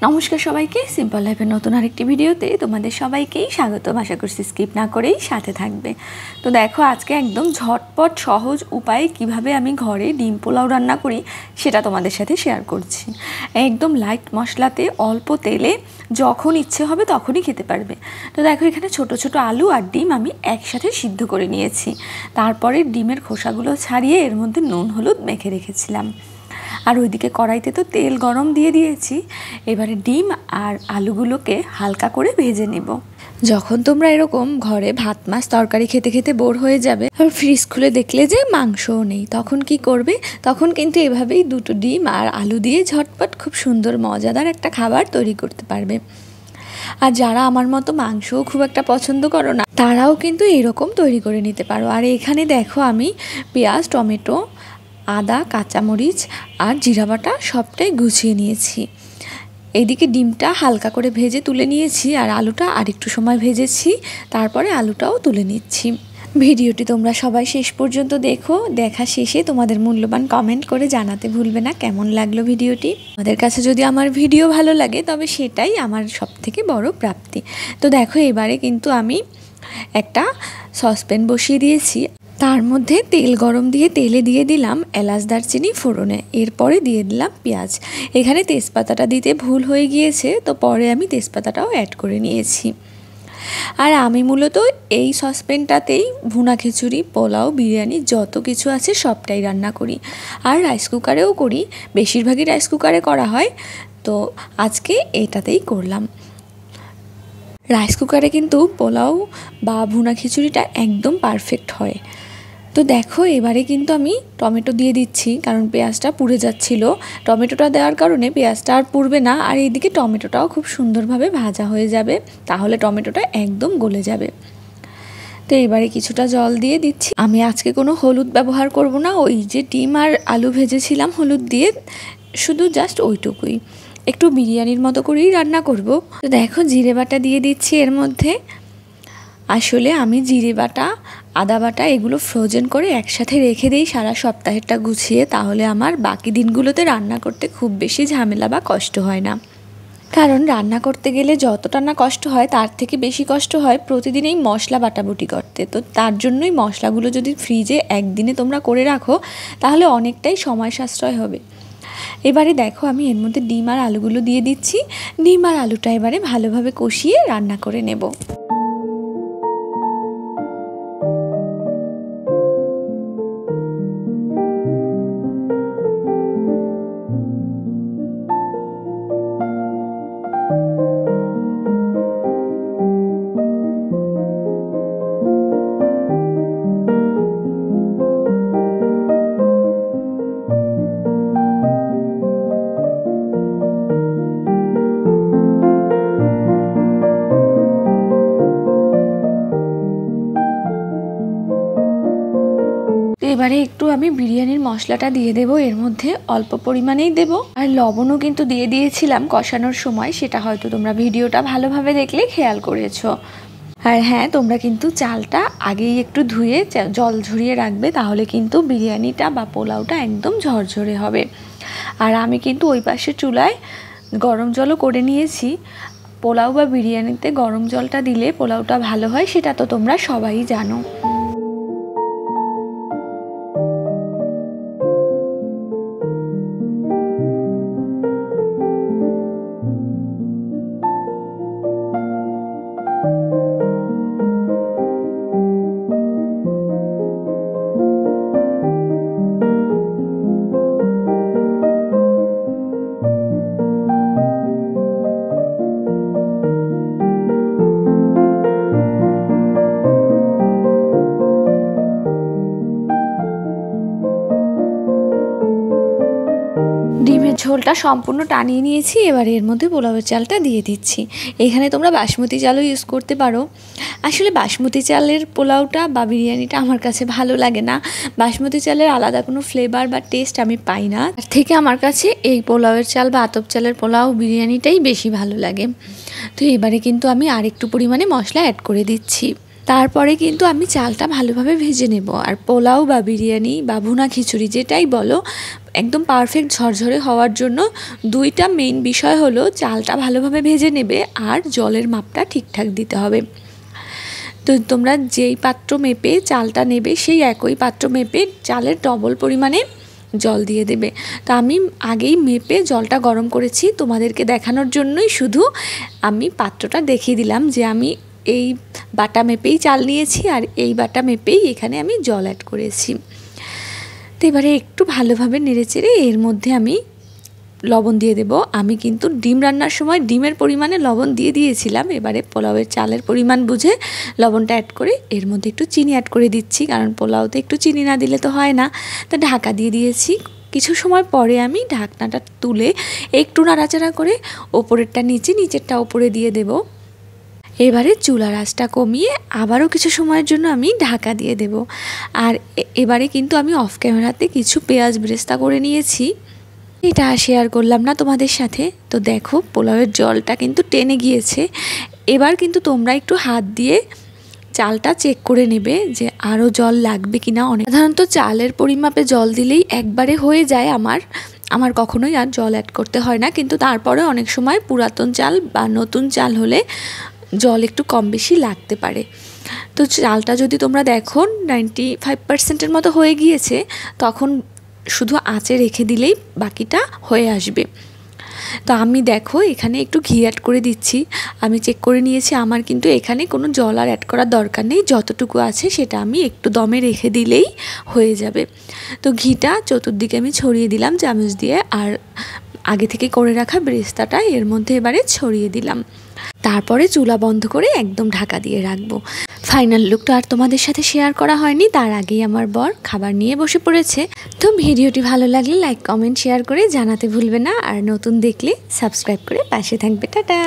নমস্কার সবাইকে, সিম্পল লাইফের নতুন আরেকটি ভিডিওতে তোমাদের সবাইকেই স্বাগত। আশা করছি স্কিপ না করেই সাথে থাকবে। তো দেখো, আজকে একদম ঝটপট সহজ উপায়ে কিভাবে আমি ঘরে ডিম পোলাও রান্না করি সেটা তোমাদের সাথে শেয়ার করছি। একদম লাইট মশলাতে অল্প তেলে যখন ইচ্ছে হবে তখনই খেতে পারবে। তো দেখো, এখানে ছোট ছোট আলু আর ডিম আমি একসাথে সিদ্ধ করে নিয়েছি। তারপরে ডিমের খোসাগুলো ছাড়িয়ে এর মধ্যে নুন হলুদ মেখে রেখেছিলাম। আর ওইদিকে কড়াইতে তো তেল গরম দিয়ে দিয়েছি। এবারে ডিম আর আলুগুলোকে হালকা করে ভেজে নেব। যখন তোমরা এরকম ঘরে ভাত মাছ তরকারি খেতে খেতে বোর হয়ে যাবে আর ফ্রিজ খুলে দেখলে যে মাংসও নেই, তখন কি করবে? তখন কিন্তু এভাবেই দুটো ডিম আর আলু দিয়ে ঝটপট খুব সুন্দর মজাদার একটা খাবার তৈরি করতে পারবে। আর যারা আমার মতো মাংসও খুব একটা পছন্দ করো না, তারাও কিন্তু এরকম তৈরি করে নিতে পারো। আর এখানে দেখো, আমি পেঁয়াজ, টমেটো, আদা, কাঁচামরিচ আর জিরা বাটা সবটাই গুছিয়ে নিয়েছি। এইদিকে ডিমটা হালকা করে ভেজে তুলে নিয়েছি আর আলুটা আরেকটু সময় ভেজেছি, তারপরে আলুটাও তুলে নিচ্ছি। ভিডিওটি তোমরা সবাই শেষ পর্যন্ত দেখো। দেখা শেষে তোমাদের মূল্যবান কমেন্ট করে জানাতে ভুলবে না কেমন লাগলো ভিডিওটি। আমাদের কাছে যদি আমার ভিডিও ভালো লাগে তবে সেটাই আমার সবথেকে বড় প্রাপ্তি। তো দেখো, এবারে কিন্তু আমি একটা সসপ্যান বসিয়ে দিয়েছি। তার মধ্যে তেল গরম দিয়ে তেলে দিয়ে দিলাম এলাচ দারচিনি ফোড়নে। এরপরে দিয়ে দিলাম পেঁয়াজ। এখানে তেজপাতাটা দিতে ভুল হয়ে গিয়েছে, তো পরে আমি তেজপাতাটাও অ্যাড করে নিয়েছি। আর আমি মূলত এই সসপ্যানটাতেই ভুনা খিচুড়ি, পোলাও, বিরিয়ানি যত কিছু আছে সবটাই রান্না করি। আর রাইস কুকারেও করি, বেশিরভাগই রাইস কুকারে করা হয়। তো আজকে এটাতেই করলাম। রাইস কুকারে কিন্তু পোলাও বা ভুনা খিচুড়িটা একদম পারফেক্ট হয়। তো দেখো, এবারে কিন্তু আমি টমেটো দিয়ে দিচ্ছি, কারণ পেঁয়াজটা পুড়ে যাচ্ছিল। টমেটোটা দেওয়ার কারণে পেঁয়াজটা আর পুড়বে না, আর এইদিকে টমেটোটাও খুব সুন্দরভাবে ভাজা হয়ে যাবে, তাহলে টমেটোটা একদম গলে যাবে। তো এবারে কিছুটা জল দিয়ে দিচ্ছি। আমি আজকে কোনো হলুদ ব্যবহার করব না, ওই যে ডিম আর আলু ভেজেছিলাম হলুদ দিয়ে, শুধু জাস্ট ওইটুকুই। একটু বিরিয়ানির মতো করেই রান্না করব। তো দেখো, জিরে বাটা দিয়ে দিচ্ছি এর মধ্যে। আসলে আমি জিরে বাটা, আদা বাটা এগুলো ফ্রোজেন করে একসাথে রেখে দিই সারা সপ্তাহেরটা গুছিয়ে, তাহলে আমার বাকি দিনগুলোতে রান্না করতে খুব বেশি ঝামেলা বা কষ্ট হয় না। কারণ রান্না করতে গেলে যতটা না কষ্ট হয় তার থেকে বেশি কষ্ট হয় প্রতিদিনই মশলা বাটাবুটি করতে। তো তার জন্যই মশলাগুলো যদি ফ্রিজে একদিনে তোমরা করে রাখো তাহলে অনেকটাই সময় সাশ্রয় হবে। এবারে দেখো, আমি এর মধ্যে ডিম আর আলুগুলো দিয়ে দিচ্ছি। ডিম আর আলুটা এবারে ভালোভাবে কষিয়ে রান্না করে নেব। এবারে একটু আমি বিরিয়ানির মশলাটা দিয়ে দেব, এর মধ্যে অল্প পরিমাণেই দেব। আর লবণও কিন্তু দিয়ে দিয়েছিলাম কষানোর সময়, সেটা হয়তো তোমরা ভিডিওটা ভালোভাবে দেখলে খেয়াল করেছো। আর হ্যাঁ, তোমরা কিন্তু চালটা আগেই একটু ধুয়ে জল ঝরিয়ে রাখবে, তাহলে কিন্তু বিরিয়ানিটা বা পোলাওটা একদম ঝরঝরে হবে। আর আমি কিন্তু ওই পাশে চুলায় গরম জলও করে নিয়েছি। পোলাও বা বিরিয়ানিতে গরম জলটা দিলে পোলাওটা ভালো হয়, সেটা তো তোমরা সবাই জানো। ডিমের ঝোলটা সম্পূর্ণ টানিয়ে নিয়েছি। এবার এর মধ্যে পোলাওয়ের চালটা দিয়ে দিচ্ছি। এখানে তোমরা বাসমতি চালও ইউজ করতে পারো। আসলে বাসমতি চালের পোলাওটা বা বিরিয়ানিটা আমার কাছে ভালো লাগে না। বাসমতি চালের আলাদা কোনো ফ্লেভার বা টেস্ট আমি পাই না। তার থেকে আমার কাছে এই পোলাওয়ের চাল বা আতপ চালের পোলাও বিরিয়ানিটাই বেশি ভালো লাগে। তো এবারে কিন্তু আমি আরেকটু পরিমাণে মশলা অ্যাড করে দিচ্ছি। তারপরে কিন্তু আমি চালটা ভালোভাবে ভেজে নেব। আর পোলাও বা বিরিয়ানি বা ভুনা খিচুড়ি যেটাই বলো, একদম পারফেক্ট ঝরঝরে হওয়ার জন্য দুইটা মেইন বিষয় হলো চালটা ভালোভাবে ভেজে নেবে আর জলের মাপটা ঠিকঠাক দিতে হবে। তো তোমরা যেই পাত্র মেপে চালটা নেবে সেই একই পাত্র মেপে চালের ডবল পরিমাণে জল দিয়ে দেবে। তো আমি আগেই মেপে জলটা গরম করেছি, তোমাদেরকে দেখানোর জন্যই শুধু আমি পাত্রটা দেখিয়ে দিলাম যে আমি এই বাটা মেপেই চাল নিয়েছি আর এই বাটা মেপেই এখানে আমি জল অ্যাড করেছি। তো এবারে একটু ভালোভাবে নেড়েচেড়ে এর মধ্যে আমি লবণ দিয়ে দেব। আমি কিন্তু ডিম রান্নার সময় ডিমের পরিমাণে লবণ দিয়ে দিয়েছিলাম, এবারে পোলাওয়ের চালের পরিমাণ বুঝে লবণটা অ্যাড করে এর মধ্যে একটু চিনি অ্যাড করে দিচ্ছি, কারণ পোলাওতে একটু চিনি না দিলে তো হয় না। তো ঢাকা দিয়ে দিয়েছি। কিছু সময় পরে আমি ঢাকনাটা তুলে একটু নাড়াচাড়া করে ওপরেরটা নিচে, নিচেরটা ওপরে দিয়ে দেব। এবারে চুলার আঁচটা কমিয়ে আবারও কিছু সময়ের জন্য আমি ঢাকা দিয়ে দেব। আর এবারে কিন্তু আমি অফ ক্যামেরাতে কিছু পেঁয়াজ বেরেস্তা করে নিয়েছি, এটা শেয়ার করলাম না তোমাদের সাথে। তো দেখো পোলাওয়ের জলটা কিন্তু টেনে গিয়েছে। এবার কিন্তু তোমরা একটু হাত দিয়ে চালটা চেক করে নেবে যে আরও জল লাগবে কিনা। সাধারণত চালের পরিমাপে জল দিলেই একবারে হয়ে যায় আমার কখনোই আর জল অ্যাড করতে হয় না, কিন্তু তারপরে অনেক সময় পুরাতন চাল বা নতুন চাল হলে জল একটু কম বেশি লাগতে পারে। তো চালটা যদি তোমরা দেখো 95% মতো হয়ে গিয়েছে, তখন শুধু আঁচে রেখে দিলেই বাকিটা হয়ে আসবে। তো আমি দেখো এখানে একটু ঘি অ্যাড করে দিচ্ছি। আমি চেক করে নিয়েছি আমার কিন্তু এখানে কোনো জল আর অ্যাড করার দরকার নেই, যতটুকু আছে সেটা আমি একটু দমে রেখে দিলেই হয়ে যাবে। তো ঘিটা চতুর্দিকে আমি ছড়িয়ে দিলাম চামচ দিয়ে, আর আগে থেকে করে রাখা বেরেস্তাটা এর মধ্যে এবারে ছড়িয়ে দিলাম। তারপরে চুলা বন্ধ করে একদম ঢাকা দিয়ে রাখবো। ফাইনাল লুকটা আর তোমাদের সাথে শেয়ার করা হয়নি, তার আগেই আমার বর খাবার নিয়ে বসে পড়েছে। তো ভিডিওটি ভালো লাগলে লাইক কমেন্ট শেয়ার করে জানাতে ভুলবে না, আর নতুন দেখলে সাবস্ক্রাইব করে পাশে থাকবে। টাটা।